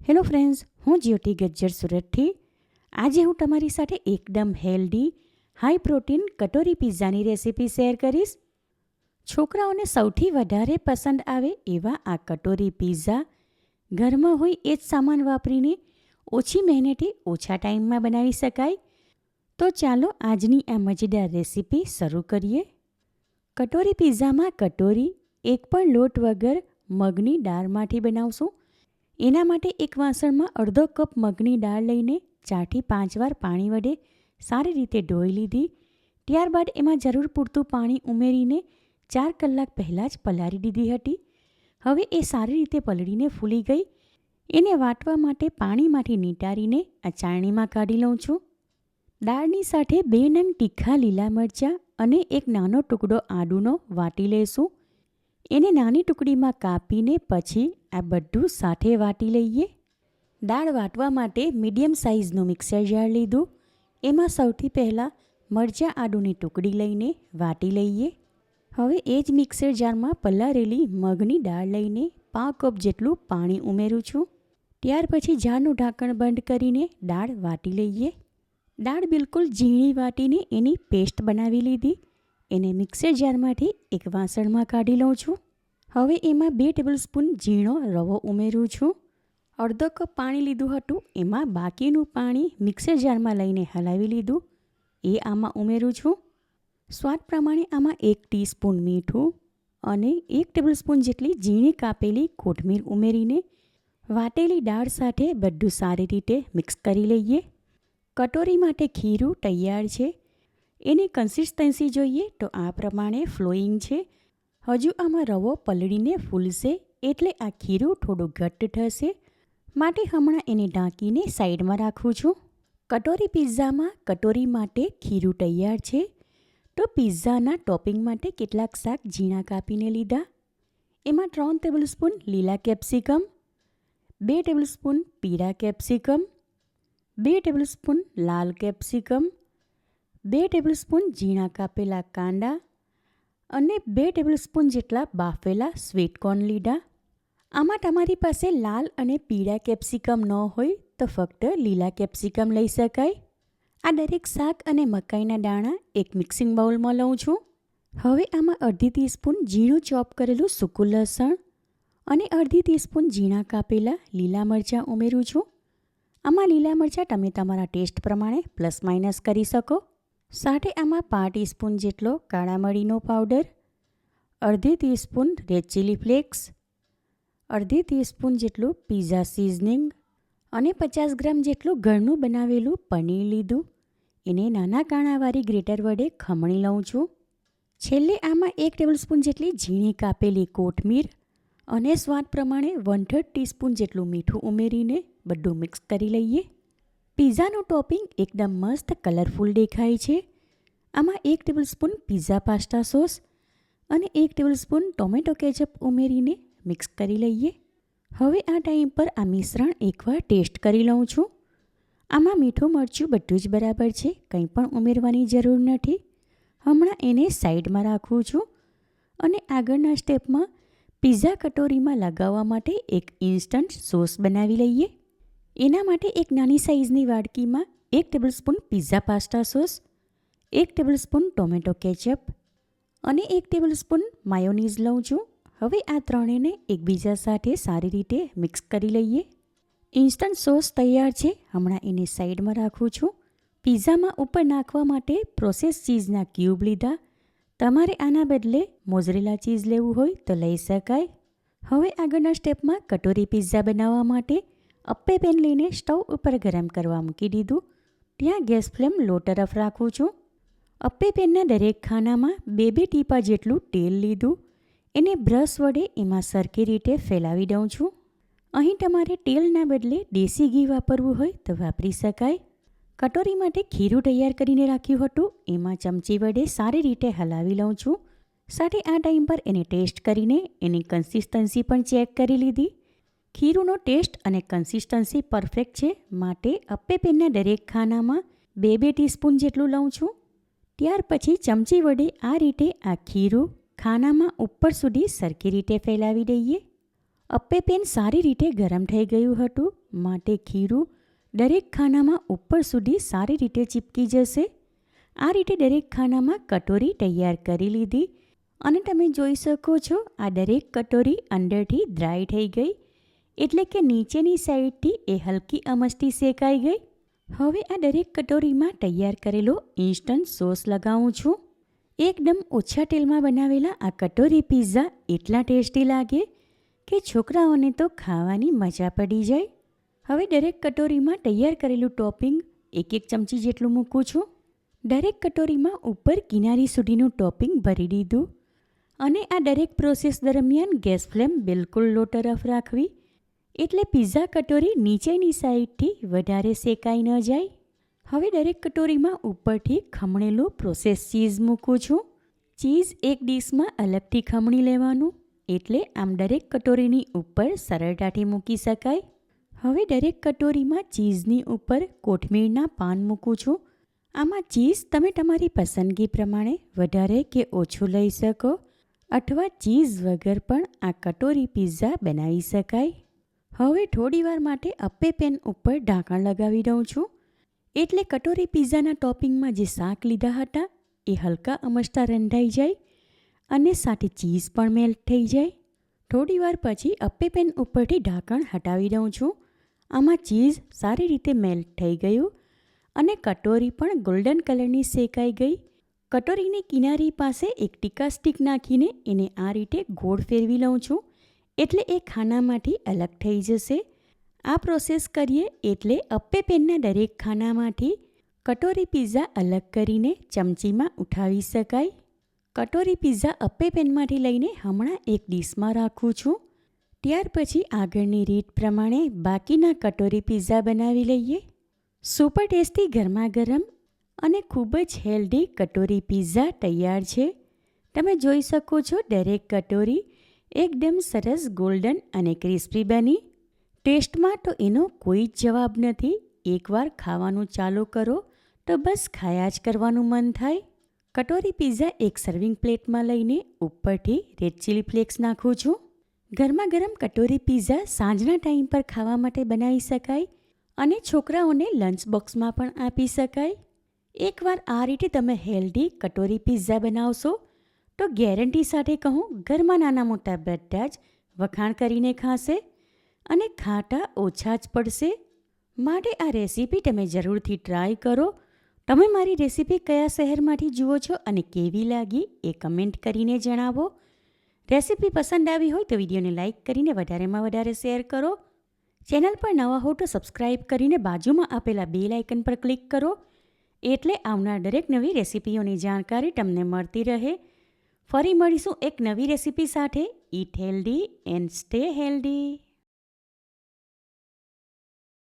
Hello friends, હું જ્યોતિ ગજ્જર સુરતથી. આજે હું તમારી સાથે એકદમ હેલ્ધી, હાઈ પ્રોટીન કટોરી પિઝાની રેસીપી શેર કરીશ. છોકરાઓને સૌથી વધારે પસંદ આવે એવા આ કટોરી પિઝા ઘરમાં હોય એ જ સામાન વાપરીને ઓછી મહેનતે ઓછા ટાઈમમાં બનાવી શકાય. તો ચાલો આજની આ મજેદાર રેસીપી શરૂ કરીએ. કટોરી પિઝામાં કટોરી એક પણ લોટ વગર મગની દાળમાંથી બનાવશું. એના માટે એક વાસણમાં અડધો કપ મગની દાળ લઈને 4થી 5 વાર પાણી વડે સારી રીતે ધોઈ લીધી. ત્યારબાદ એમાં જરૂર પૂરતું પાણી ઉમેરીને 4 કલાક પહેલાં જ પલાળી દીધી હતી. હવે એ સારી રીતે પલળીને ફૂલી ગઈ. એને વાટવા માટે પાણીમાંથી નીતારીને આ ચાળણીમાં કાઢી લઉં છું. દાળની સાથે 2 નંગ તીખા લીલા મરચાં અને એક નાનો ટુકડો આદુનો વાટી લઈશું. એને નાની ટુકડીમાં કાપીને પછી આ બધું સાથે વાટી લઈએ. દાળ વાટવા માટે મીડિયમ સાઇઝનું મિક્સર જાર લીધું. એમાં સૌથી પહેલાં મરચાં આદુની ટુકડી લઈને વાટી લઈએ. હવે એ જ મિક્સર જારમાં પલાળેલી મગની દાળ લઈને 1/2 કપ જેટલું પાણી ઉમેરું છું. ત્યાર પછી જારનું ઢાંકણ બંધ કરીને દાળ વાટી લઈએ. દાળ બિલકુલ ઝીણી વાટીને એની પેસ્ટ બનાવી લીધી. એને મિક્સર જારમાંથી એક વાસણમાં કાઢી લઉં છું. હવે એમાં 2 ટેબલસ્પૂન ઝીણો રવો ઉમેરું છું. અડધો કપ પાણી લીધું હતું, એમાં બાકીનું પાણી મિક્સર જારમાં લઈને હલાવી લીધું. એ આમાં ઉમેરું છું. સ્વાદ પ્રમાણે આમાં 1 ટીસ્પૂન મીઠું અને 1 ટેબલસ્પૂન જેટલી ઝીણી કાપેલી કોથમીર ઉમેરીને વાટેલી દાળ સાથે બધું સારી રીતે મિક્સ કરી લઈએ. કટોરી માટે ખીરું તૈયાર છે. એની કન્સિસ્ટન્સી જોઈએ તો આ પ્રમાણે ફ્લોઈંગ છે. હજુ આમાં રવો પલળીને ફૂલશે એટલે આ ખીરું થોડું ઘટ્ટ થશે. માટે હમણાં એને ઢાંકીને સાઈડમાં રાખું છું. કટોરી પિઝામાં કટોરી માટે ખીરું તૈયાર છે. તો પિઝાના ટોપિંગ માટે કેટલાક શાક ઝીણા કાપીને લીધા. એમાં 3 ટેબલસ્પૂન લીલા કેપ્સિકમ, 2 ટેબલસ્પૂન પીળા કેપ્સિકમ, 2 ટેબલસ્પૂન લાલ કેપ્સિકમ, 2 ટેબલસ્પૂન ઝીણા કાપેલા કાંદા અને 2 ટેબલસ્પૂન જેટલા બાફેલા સ્વીટ કોર્ન લીધા. આમાં તમારી પાસે લાલ અને પીળા કેપ્સિકમ ન હોય તો ફક્ત લીલા કેપ્સિકમ લઈ શકાય. આ દરેક શાક અને મકાઈના દાણા એક મિક્સિંગ બાઉલમાં લઉં છું. હવે આમાં અડધી ટીસ્પૂન ઝીણું ચોપ કરેલું સૂકું લસણ અને અડધી ટીસ્પૂન ઝીણા કાપેલા લીલા મરચાં ઉમેરું છું. આમાં લીલા મરચાં તમે તમારા ટેસ્ટ પ્રમાણે પ્લસ માઇનસ કરી શકો. સાથે આમાં 5 ટીસ્પૂન જેટલો કાળા મરીનો પાવડર, અડધી ટીસ્પૂન રેડ ચીલી ફ્લેક્સ, અડધી ટીસ્પૂન જેટલું પિઝા સિઝનિંગ અને 50 ગ્રામ જેટલું ઘરનું બનાવેલું પનીર લીધું. એને નાના કાણાવાળી ગ્રેટર વડે ખમણી લઉં છું. છેલ્લે આમાં 1 ટેબલસ્પૂન જેટલી ઝીણી કાપેલી કોથમીર અને સ્વાદ પ્રમાણે 1/3 ટીસ્પૂન જેટલું મીઠું ઉમેરીને બધું મિક્સ કરી લઈએ. પિઝાનું ટોપિંગ એકદમ મસ્ત કલરફુલ દેખાય છે. આમાં 1 ટેબલસ્પૂન પિઝા પાસ્તા સોસ અને 1 ટેબલસ્પૂન ટોમેટો કેચઅપ ઉમેરીને મિક્સ કરી લઈએ. હવે આ ટાઈમ પર આ મિશ્રણ એકવાર ટેસ્ટ કરી લઉં છું. આમાં મીઠું મરચું બધું જ બરાબર છે, કંઈ પણ ઉમેરવાની જરૂર નથી. હમણાં એને સાઈડમાં રાખું છું અને આગળના સ્ટેપમાં પિઝા કટોરીમાં લગાવવા માટે એક ઇન્સ્ટન્ટ સોસ બનાવી લઈએ. એના માટે એક નાની સાઇઝની વાડકીમાં 1 tablespoon pizza pasta sauce, 1 tablespoon tomato ketchup અને 1 ટેબલસ્પૂન માયોનીઝ લઉં છું. હવે આ ત્રણેયને એકબીજા સાથે સારી રીતે મિક્સ કરી લઈએ. ઇન્સ્ટન્ટ સોસ તૈયાર છે. હમણાં એને સાઈડમાં રાખું છું. પિઝામાં ઉપર નાખવા માટે પ્રોસેસ ચીઝના ક્યુબ લીધા. તમારે આના બદલે મોઝરેલા ચીઝ લેવું હોય તો લઈ શકાય. હવે આગળના સ્ટેપમાં કટોરી પિઝા બનાવવા માટે અપ્પે પેન લઈને સ્ટવ ઉપર ગરમ કરવા મૂકી દીધું. ત્યાં ગેસ ફ્લેમ લો તરફ રાખું છું. અપ્પે પેનના દરેક ખાનામાં 2-2 ટીપા જેટલું તેલ લીધું. એને બ્રશ વડે એમાં સરખી રીતે ફેલાવી દઉં છું. અહીં તમારે તેલના બદલે દેશી ઘી વાપરવું હોય તો વાપરી શકાય. કટોરી માટે ખીરું તૈયાર કરીને રાખ્યું હતું, એમાં ચમચી વડે સારી રીતે હલાવી લઉં છું. સાથે આ ટાઈમ પર એને ટેસ્ટ કરીને એની કન્સિસ્ટન્સી પણ ચેક કરી લીધી. ખીરુંનો ટેસ્ટ અને કન્સિસ્ટન્સી પરફેક્ટ છે. માટે અપ્પે પેનના દરેક ખાનામાં 2-2 ટીસ્પૂન જેટલું લઉં છું. ત્યાર પછી ચમચી વડે આ રીતે આ ખીરું ખાનામાં ઉપર સુધી સરખી રીતે ફેલાવી દઈએ. અપ્પે પેન સારી રીતે ગરમ થઈ ગયું હતું, માટે ખીરું દરેક ખાનામાં ઉપર સુધી સારી રીતે ચીપકી જશે. આ રીતે દરેક ખાનામાં કટોરી તૈયાર કરી લીધી અને તમે જોઈ શકો છો આ દરેક કટોરી અંદરથી ડ્રાય થઈ ગઈ, એટલે કે નીચેની સાઈડથી એ હલકી અમસ્તી શેકાઈ ગઈ. હવે આ દરેક કટોરીમાં તૈયાર કરેલો ઇન્સ્ટન્ટ સોસ લગાવું છું. એકદમ ઓછા તેલમાં બનાવેલા આ કટોરી પિઝા એટલા ટેસ્ટી લાગે કે છોકરાઓને તો ખાવાની મજા પડી જાય. હવે દરેક કટોરીમાં તૈયાર કરેલું ટોપિંગ 1 ચમચી જેટલું મૂકું છું. દરેક કટોરીમાં ઉપર કિનારી સુધીનું ટોપિંગ ભરી દીધું અને આ દરેક પ્રોસેસ દરમિયાન ગેસ ફ્લેમ બિલકુલ લો તરફ રાખવી, એટલે પિઝા કટોરી નીચેની સાઈડથી વધારે શેકાઈ ન જાય. હવે દરેક કટોરીમાં ઉપરથી ખમણેલું પ્રોસેસ ચીઝ મૂકું છું. ચીઝ એક ડીશમાં અલગથી ખમણી લેવાનું, એટલે આમ દરેક કટોરીની ઉપર સરળતાથી મૂકી શકાય. હવે દરેક કટોરીમાં ચીઝની ઉપર કોથમીરના પાન મૂકું છું. આમાં ચીઝ તમે તમારી પસંદગી પ્રમાણે વધારે કે ઓછું લઈ શકો, અથવા ચીઝ વગર પણ આ કટોરી પિઝા બનાવી શકાય. હવે થોડીવાર માટે અપ્પે પેન ઉપર ઢાંકણ લગાવી દઉં છું, એટલે કટોરી પિઝાના ટોપિંગમાં જે શાક લીધા હતા એ હલકા અમસ્તા રંધાઈ જાય અને સાથે ચીઝ પણ મેલ્ટ થઈ જાય. થોડીવાર પછી અપ્પે પેન ઉપરથી ઢાંકણ હટાવી દઉં છું. આમાં ચીઝ સારી રીતે મેલ્ટ થઈ ગયું અને કટોરી પણ ગોલ્ડન કલરની શેકાઈ ગઈ. કટોરીની કિનારી પાસે એક ટીકા સ્ટિક નાખીને એને આ રીતે ગોળ ફેરવી લઉં છું, એટલે એ ખાનામાંથી અલગ થઈ જશે. આ પ્રોસેસ કરીએ એટલે અપ્પે પેનના દરેક ખાનામાંથી કટોરી પિઝા અલગ કરીને ચમચીમાં ઉઠાવી શકાય. કટોરી પિઝા અપ્પે પેનમાંથી લઈને હમણાં એક ડીશમાં રાખું છું. ત્યાર પછી આગળની રીત પ્રમાણે બાકીના કટોરી પિઝા બનાવી લઈએ. સુપર ટેસ્ટી ગરમા ગરમ અને ખૂબ જ હેલ્ધી કટોરી પિઝા તૈયાર છે. તમે જોઈ શકો છો દરેક કટોરી એકદમ સરસ ગોલ્ડન અને ક્રિસ્પી બની. ટેસ્ટમાં તો એનો કોઈ જ જવાબ નથી. એકવાર ખાવાનું ચાલુ કરો તો બસ ખાયા જ કરવાનું મન થાય. કટોરી પિઝા એક સર્વિંગ પ્લેટમાં લઈને ઉપરથી રેડ ચીલી ફ્લેક્સ નાખું છું. ગરમા ગરમ કટોરી પિઝા સાંજના ટાઈમ પર ખાવા માટે બનાવી શકાય અને છોકરાઓને લંચ બોક્સમાં પણ આપી શકાય. એકવાર આ રીતે તમે હેલ્ધી કટોરી પિઝા બનાવશો તો ગેરંટી સાથે કહું, ઘરમાં નાના મોટા બધા જ વખાણ કરીને ખાશે અને ખાટા ઓછા જ પડશે. માટે આ રેસીપી તમે જરૂરથી ટ્રાય કરો. તમે મારી રેસીપી કયા શહેરમાંથી જુઓ છો અને કેવી લાગી એ કમેન્ટ કરીને જણાવો. રેસીપી પસંદ આવી હોય તો વિડીયોને લાઇક કરીને વધારેમાં વધારે શેર કરો. ચેનલ પર નવા હો તો સબસ્ક્રાઈબ કરીને બાજુમાં આપેલા બેલ આઇકન પર ક્લિક કરો, એટલે આવનાર દરેક નવી રેસીપીઓની જાણકારી તમને મળતી રહે. ફરી મળીશું એક નવી રેસીપી સાથે. ઈટ હેલ્ધી એન્ડ સ્ટે હેલ્ધી.